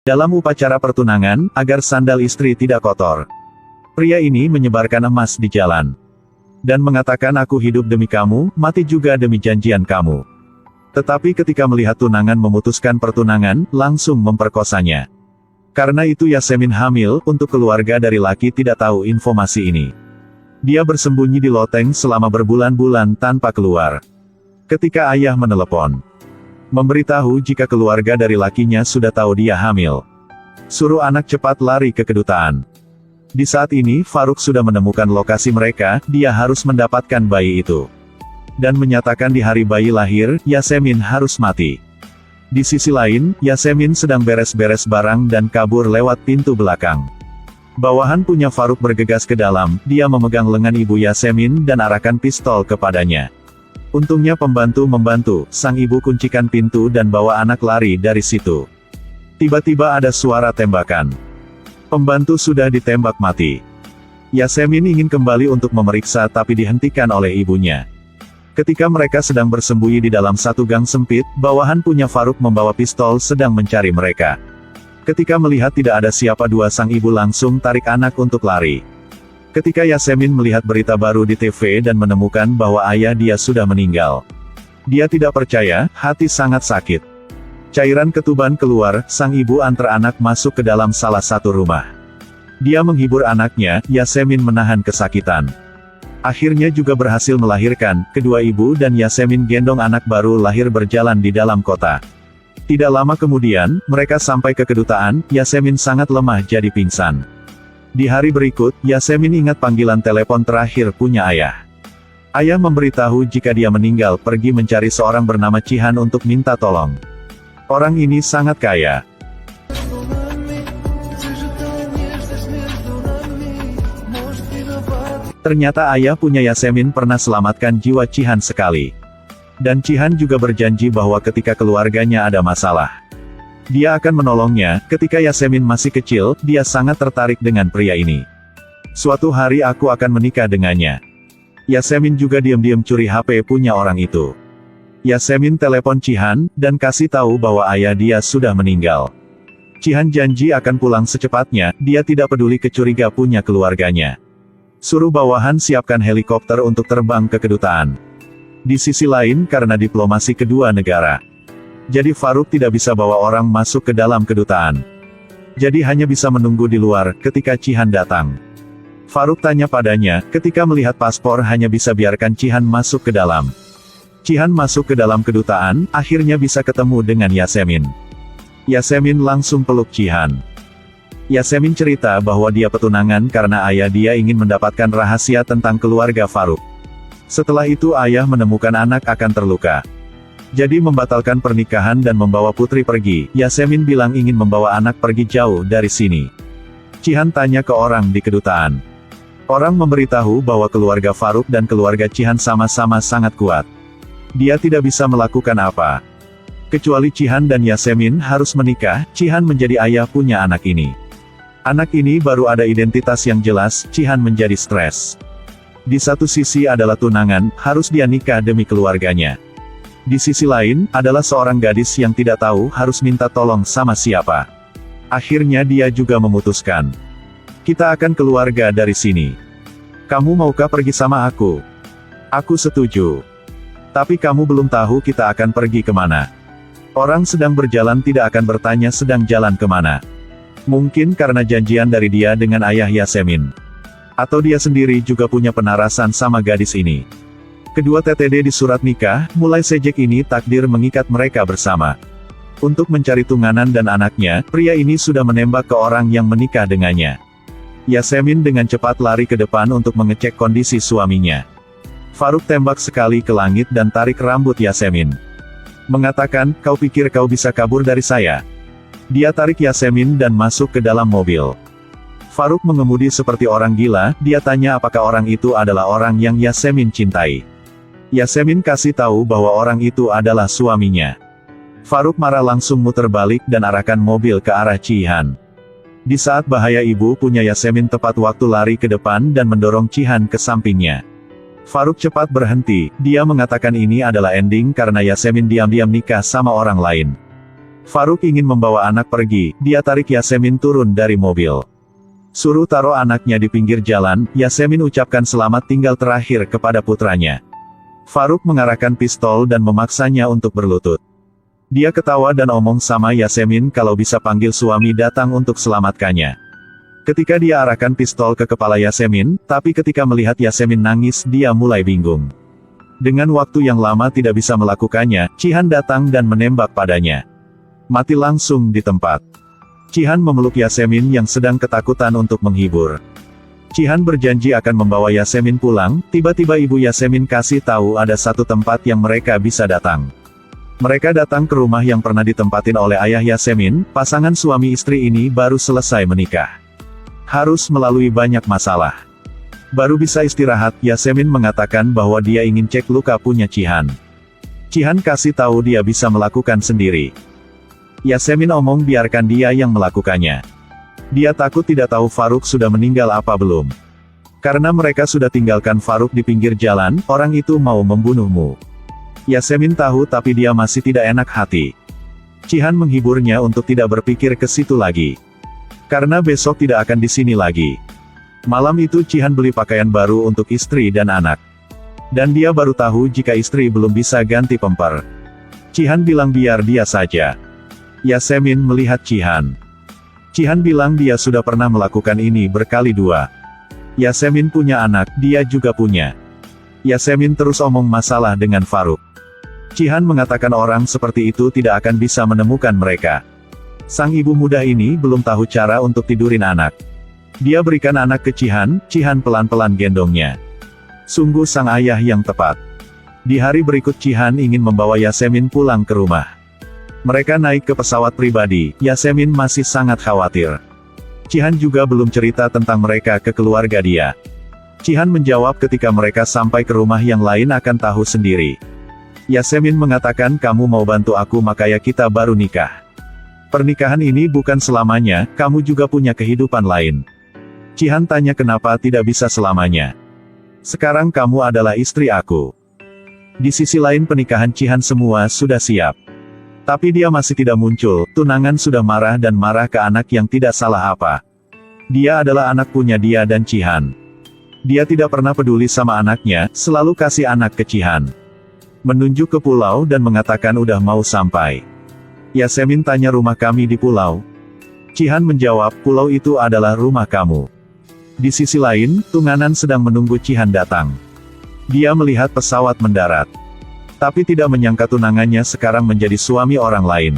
Dalam upacara pertunangan, agar sandal istri tidak kotor, pria ini menyebarkan emas di jalan. Dan mengatakan, aku hidup demi kamu, mati juga demi janjian kamu. Tetapi ketika melihat tunangan memutuskan pertunangan, langsung memperkosanya. Karena itu Yasemin hamil, untuk keluarga dari laki tidak tahu informasi ini. Dia bersembunyi di loteng selama berbulan-bulan tanpa keluar. Ketika ayah menelepon, memberitahu jika keluarga dari lakinya sudah tahu dia hamil, suruh anak cepat lari ke kedutaan. Di saat ini Farouk sudah menemukan lokasi mereka, dia harus mendapatkan bayi itu. Dan menyatakan di hari bayi lahir, Yasemin harus mati. Di sisi lain, Yasemin sedang beres-beres barang dan kabur lewat pintu belakang. Bawahan punya Farouk bergegas ke dalam, dia memegang lengan ibu Yasemin dan arahkan pistol kepadanya. Untungnya pembantu membantu, sang ibu kuncikan pintu dan bawa anak lari dari situ. Tiba-tiba ada suara tembakan. Pembantu sudah ditembak mati. Yasemin ingin kembali untuk memeriksa tapi dihentikan oleh ibunya. Ketika mereka sedang bersembunyi di dalam satu gang sempit, bawahan punya Farouk membawa pistol sedang mencari mereka. Ketika melihat tidak ada siapa dua, sang ibu langsung tarik anak untuk lari. Ketika Yasemin melihat berita baru di TV dan menemukan bahwa ayah dia sudah meninggal, dia tidak percaya, hati sangat sakit. Cairan ketuban keluar, sang ibu antar anak masuk ke dalam salah satu rumah. Dia menghibur anaknya, Yasemin menahan kesakitan. Akhirnya juga berhasil melahirkan, kedua ibu dan Yasemin gendong anak baru lahir berjalan di dalam kota. Tidak lama kemudian, mereka sampai ke kedutaan, Yasemin sangat lemah jadi pingsan. Di hari berikut, Yasemin ingat panggilan telepon terakhir punya ayah. Ayah memberitahu jika dia meninggal pergi mencari seorang bernama Cihan untuk minta tolong. Orang ini sangat kaya. Ternyata ayah punya Yasemin pernah selamatkan jiwa Cihan sekali. Dan Cihan juga berjanji bahwa ketika keluarganya ada masalah, dia akan menolongnya. Ketika Yasemin masih kecil, dia sangat tertarik dengan pria ini. Suatu hari aku akan menikah dengannya. Yasemin juga diam-diam curi HP punya orang itu. Yasemin telepon Cihan, dan kasih tahu bahwa ayah dia sudah meninggal. Cihan janji akan pulang secepatnya, dia tidak peduli kecuriga punya keluarganya. Suruh bawahan siapkan helikopter untuk terbang ke kedutaan. Di sisi lain karena diplomasi kedua negara, jadi Farouk tidak bisa bawa orang masuk ke dalam kedutaan. Jadi hanya bisa menunggu di luar, ketika Cihan datang. Farouk tanya padanya, ketika melihat paspor hanya bisa biarkan Cihan masuk ke dalam. Cihan masuk ke dalam kedutaan, akhirnya bisa ketemu dengan Yasemin. Yasemin langsung peluk Cihan. Yasemin cerita bahwa dia petunangan karena ayah dia ingin mendapatkan rahasia tentang keluarga Farouk. Setelah itu ayah menemukan anak akan terluka. Jadi membatalkan pernikahan dan membawa putri pergi. Yasemin bilang ingin membawa anak pergi jauh dari sini. Cihan tanya ke orang di kedutaan. Orang memberitahu bahwa keluarga Farouk dan keluarga Cihan sama-sama sangat kuat. Dia tidak bisa melakukan apa. Kecuali Cihan dan Yasemin harus menikah, Cihan menjadi ayah punya anak ini. Anak ini baru ada identitas yang jelas, Cihan menjadi stres. Di satu sisi adalah tunangan, harus dia nikah demi keluarganya. Di sisi lain, adalah seorang gadis yang tidak tahu harus minta tolong sama siapa. Akhirnya dia juga memutuskan. Kita akan keluarga dari sini. Kamu maukah pergi sama aku? Aku setuju. Tapi kamu belum tahu kita akan pergi kemana. Orang sedang berjalan tidak akan bertanya sedang jalan kemana. Mungkin karena janjian dari dia dengan ayah Yasemin. Atau dia sendiri juga punya penarasan sama gadis ini. Kedua TTD di surat nikah, mulai sejak ini takdir mengikat mereka bersama. Untuk mencari tunganan dan anaknya, pria ini sudah menembak ke orang yang menikah dengannya. Yasemin dengan cepat lari ke depan untuk mengecek kondisi suaminya. Farouk tembak sekali ke langit dan tarik rambut Yasemin. Mengatakan, kau pikir kau bisa kabur dari saya? Dia tarik Yasemin dan masuk ke dalam mobil. Farouk mengemudi seperti orang gila, dia tanya apakah orang itu adalah orang yang Yasemin cintai. Yasemin kasih tahu bahwa orang itu adalah suaminya. Farouk marah langsung muter balik dan arahkan mobil ke arah Cihan. Di saat bahaya ibu punya Yasemin tepat waktu lari ke depan dan mendorong Cihan ke sampingnya. Farouk cepat berhenti, dia mengatakan ini adalah ending karena Yasemin diam-diam nikah sama orang lain. Faruk ingin membawa anak pergi, dia tarik Yasemin turun dari mobil. Suruh taruh anaknya di pinggir jalan, Yasemin ucapkan selamat tinggal terakhir kepada putranya. Faruk mengarahkan pistol dan memaksanya untuk berlutut. Dia ketawa dan omong sama Yasemin kalau bisa panggil suami datang untuk selamatkannya. Ketika dia arahkan pistol ke kepala Yasemin, tapi ketika melihat Yasemin nangis dia mulai bingung. Dengan waktu yang lama tidak bisa melakukannya, Cihan datang dan menembak padanya. Mati langsung di tempat. Cihan memeluk Yasemin yang sedang ketakutan untuk menghibur. Cihan berjanji akan membawa Yasemin pulang, tiba-tiba ibu Yasemin kasih tahu ada satu tempat yang mereka bisa datang. Mereka datang ke rumah yang pernah ditempatin oleh ayah Yasemin, pasangan suami istri ini baru selesai menikah. Harus melalui banyak masalah. Baru bisa istirahat, Yasemin mengatakan bahwa dia ingin cek luka punya Cihan. Cihan kasih tahu dia bisa melakukan sendiri. Yasemin omong biarkan dia yang melakukannya. Dia takut tidak tahu Faruk sudah meninggal apa belum. Karena mereka sudah tinggalkan Faruk di pinggir jalan, orang itu mau membunuhmu. Yasemin tahu tapi dia masih tidak enak hati. Cihan menghiburnya untuk tidak berpikir ke situ lagi. Karena besok tidak akan di sini lagi. Malam itu Cihan beli pakaian baru untuk istri dan anak. Dan dia baru tahu jika istri belum bisa ganti pemper. Cihan bilang biar dia saja. Yasemin melihat Cihan. Cihan bilang dia sudah pernah melakukan ini berkali dua. Yasemin punya anak, dia juga punya. Yasemin terus omong masalah dengan Faruk. Cihan mengatakan orang seperti itu tidak akan bisa menemukan mereka. Sang ibu muda ini belum tahu cara untuk tidurin anak. Dia berikan anak ke Cihan, Cihan pelan-pelan gendongnya. Sungguh sang ayah yang tepat. Di hari berikut Cihan ingin membawa Yasemin pulang ke rumah. Mereka naik ke pesawat pribadi, Yasemin masih sangat khawatir. Cihan juga belum cerita tentang mereka ke keluarga dia. Cihan menjawab ketika mereka sampai ke rumah yang lain akan tahu sendiri. Yasemin mengatakan kamu mau bantu aku makanya kita baru nikah. Pernikahan ini bukan selamanya, kamu juga punya kehidupan lain. Cihan tanya kenapa tidak bisa selamanya. Sekarang kamu adalah istri aku. Di sisi lain pernikahan Cihan semua sudah siap. Tapi dia masih tidak muncul, tunangan sudah marah dan marah ke anak yang tidak salah apa. Dia adalah anak punya dia dan Cihan. Dia tidak pernah peduli sama anaknya, selalu kasih anak ke Cihan. Menunjuk ke pulau dan mengatakan udah mau sampai. Yasemin tanya rumah kami di pulau. Cihan menjawab, pulau itu adalah rumah kamu. Di sisi lain, tunganan sedang menunggu Cihan datang. Dia melihat pesawat mendarat. Tapi tidak menyangka tunangannya sekarang menjadi suami orang lain.